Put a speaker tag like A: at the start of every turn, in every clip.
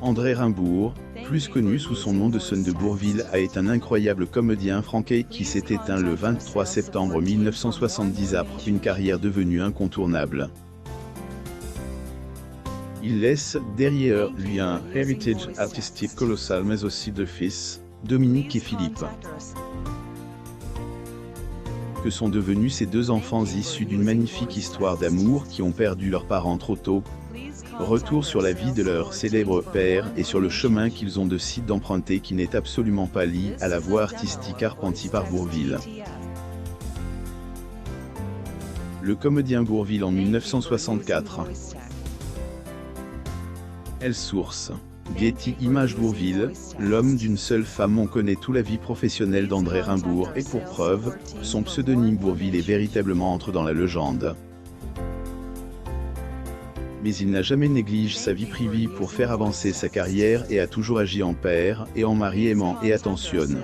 A: André Rimbourg, plus connu sous son nom de Son de Bourvil, est un incroyable comédien français qui s'est éteint le 23 septembre 1970 après une carrière devenue incontournable. Il laisse derrière lui un héritage artistique colossal mais aussi deux fils, Dominique et Philippe. Que sont devenus ces deux enfants issus d'une magnifique histoire d'amour qui ont perdu leurs parents trop tôt? Retour sur la vie de leur célèbre père et sur le chemin qu'ils ont décidé d'emprunter qui n'est absolument pas lié à la voie artistique arpentie par Bourvil. Le comédien Bourvil en 1964. Elle source. Getty Images Bourvil, l'homme d'une seule femme. On connaît toute la vie professionnelle d'André Rimbourg et pour preuve, son pseudonyme Bourvil est véritablement entré dans la légende. Mais il n'a jamais négligé sa vie privée pour faire avancer sa carrière et a toujours agi en père et en mari aimant et attentionne.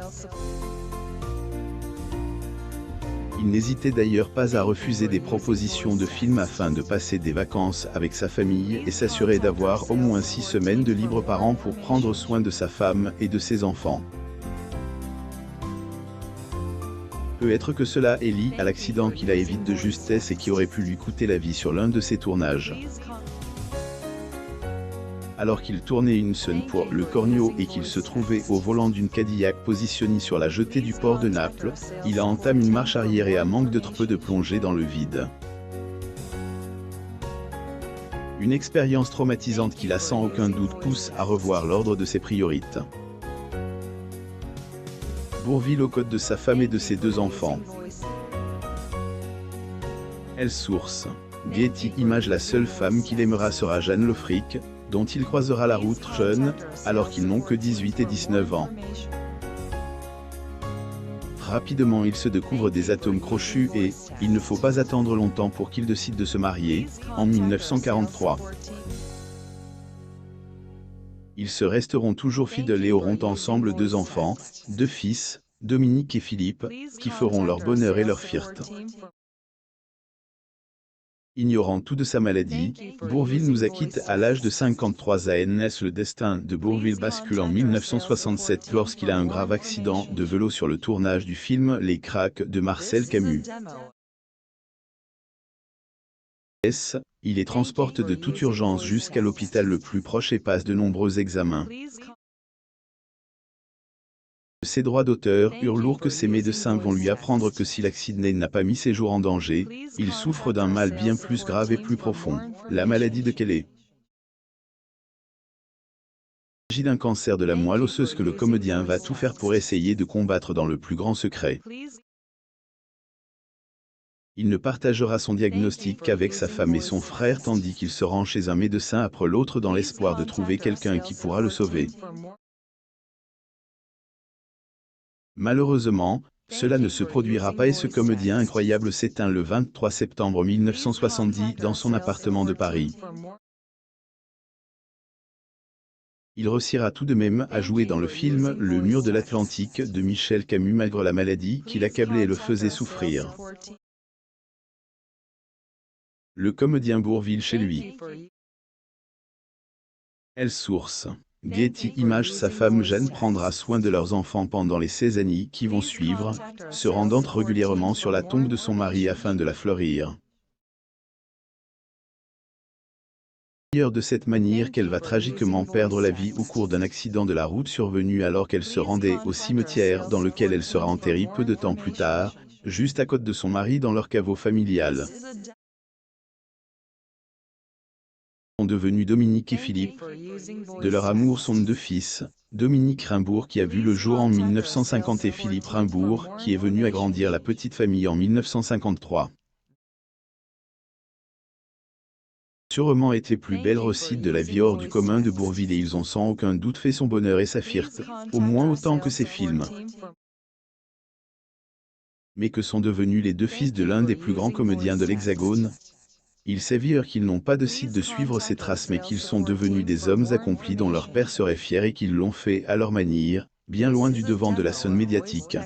A: Il n'hésitait d'ailleurs pas à refuser des propositions de films afin de passer des vacances avec sa famille et s'assurer d'avoir au moins 6 semaines de libre par an pour prendre soin de sa femme et de ses enfants. Peut-être que cela est lié à l'accident qu'il a évité de justesse et qui aurait pu lui coûter la vie sur l'un de ses tournages. Alors qu'il tournait une scène pour Le Cornio et qu'il se trouvait au volant d'une Cadillac positionnée sur la jetée du port de Naples, il a entamé une marche arrière et a manque de peu de plonger dans le vide. Une expérience traumatisante qui l'a sans aucun doute pousse à revoir l'ordre de ses priorités. Bourvil aux côtés de sa femme et de ses deux enfants. Elle source. Getty Images. La seule femme qu'il aimera sera Jeanne Lefric, dont il croisera la route jeune, alors qu'ils n'ont que 18 et 19 ans. Rapidement il se découvre des atomes crochus et, il ne faut pas attendre longtemps pour qu'ils décident de se marier, en 1943. Ils se resteront toujours fidèles et auront ensemble 2 enfants, 2 fils, Dominique et Philippe, qui feront leur bonheur et leur fierté. Ignorant tout de sa maladie, Bourvil nous a quitté à l'âge de 53 ans. Le destin de Bourvil bascule en 1967 lorsqu'il a un grave accident de vélo sur le tournage du film Les Cracks de Marcel Camus. Il est transporté de toute urgence jusqu'à l'hôpital le plus proche et passe de nombreux examens. Ses droits d'auteur hurlent que ses médecins vont lui apprendre que si l'accident n'a pas mis ses jours en danger, il souffre d'un mal bien plus grave et plus profond, la maladie de Kelly. Il s'agit d'un cancer de la moelle osseuse que le comédien va tout faire pour essayer de combattre dans le plus grand secret. Il ne partagera son diagnostic qu'avec sa femme et son frère tandis qu'il se rend chez un médecin après l'autre dans l'espoir de trouver quelqu'un qui pourra le sauver. Malheureusement, cela ne se produira pas et ce comédien incroyable s'éteint le 23 septembre 1970 dans son appartement de Paris. Il réussira tout de même à jouer dans le film Le Mur de l'Atlantique de Michel Camus malgré la maladie qui l'accablait et le faisait souffrir. Le comédien Bourvil chez lui. Elle source. Getty Images. Sa femme Jeanne prendra soin de leurs enfants pendant les 16 années qui vont suivre, se rendant régulièrement sur la tombe de son mari afin de la fleurir. D'ailleurs de cette manière qu'elle va tragiquement perdre la vie au cours d'un accident de la route survenu alors qu'elle se rendait au cimetière dans lequel elle sera enterrée peu de temps plus tard, juste à côté de son mari dans leur caveau familial. Sont devenus Dominique et Philippe. De leur amour sont 2 fils, Dominique Rimbourg qui a vu le jour en 1950 et Philippe Rimbourg qui est venu agrandir la petite famille en 1953. Sûrement été plus belle réussite de la vie hors du commun de Bourvil et ils ont sans aucun doute fait son bonheur et sa fierté, au moins autant que ses films. Mais que sont devenus les 2 fils de l'un des plus grands comédiens de l'Hexagone? Ils s'avirent qu'ils n'ont pas décidé de suivre ses traces mais qu'ils sont devenus des hommes accomplis dont leur père serait fier et qu'ils l'ont fait à leur manière, bien loin du devant de la scène médiatique.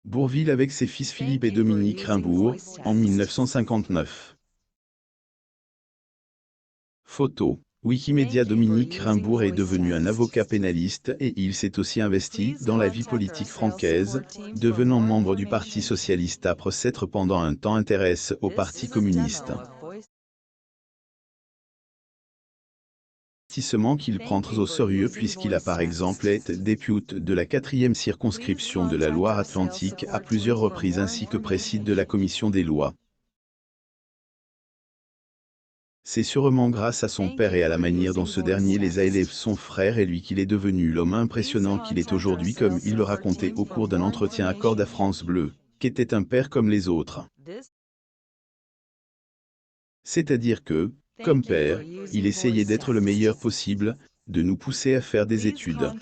A: Bourvil avec ses fils Philippe et Dominique Rimbourg, en 1959. Photo. Wikimedia Dominique Rimbourg est devenu un avocat pénaliste et il s'est aussi investi dans la vie politique francaise, devenant membre du Parti socialiste après s'être pendant un temps intéressé au Parti communiste. Investissement qu'il prend très au sérieux puisqu'il a par exemple été député de la 4e circonscription de la Loire-Atlantique à plusieurs reprises ainsi que président de la commission des lois. C'est sûrement grâce à son père et à la manière dont ce dernier les a élevés son frère et lui qu'il est devenu l'homme impressionnant qu'il est aujourd'hui comme il le racontait au cours d'un entretien accordé à France Bleu, qu'était un père comme les autres. C'est-à-dire que, comme père, il essayait d'être le meilleur possible, de nous pousser à faire des études.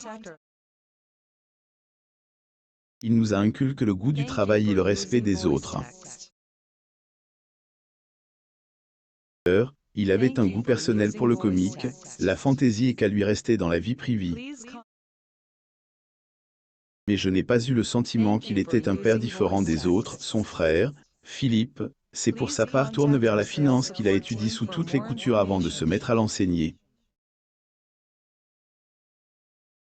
A: Il nous a inculqué le goût du travail et le respect des autres. Il avait un goût personnel pour le comique, la fantaisie et qu'à lui rester dans la vie privée. Mais je n'ai pas eu le sentiment qu'il était un père différent des autres. Son frère, Philippe, c'est pour sa part tourne vers la finance qu'il a étudié sous toutes les coutures avant de se mettre à l'enseigner.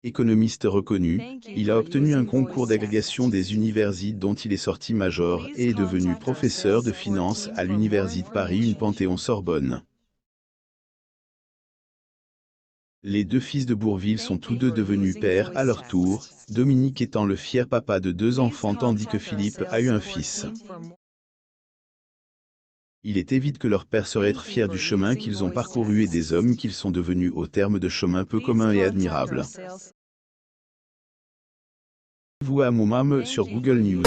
A: Économiste reconnu, il a obtenu un concours d'agrégation des universités dont il est sorti major et est devenu professeur de finance à l'Université de Paris une Panthéon-Sorbonne. Les deux fils de Bourvil sont tous deux devenus pères à leur tour, Dominique étant le fier papa de 2 enfants tandis que Philippe a eu un fils. Il est évident que leur père serait être fier du chemin qu'ils ont parcouru et des hommes qu'ils sont devenus au terme de chemins peu communs et admirables. Vous à Moumam sur Google News.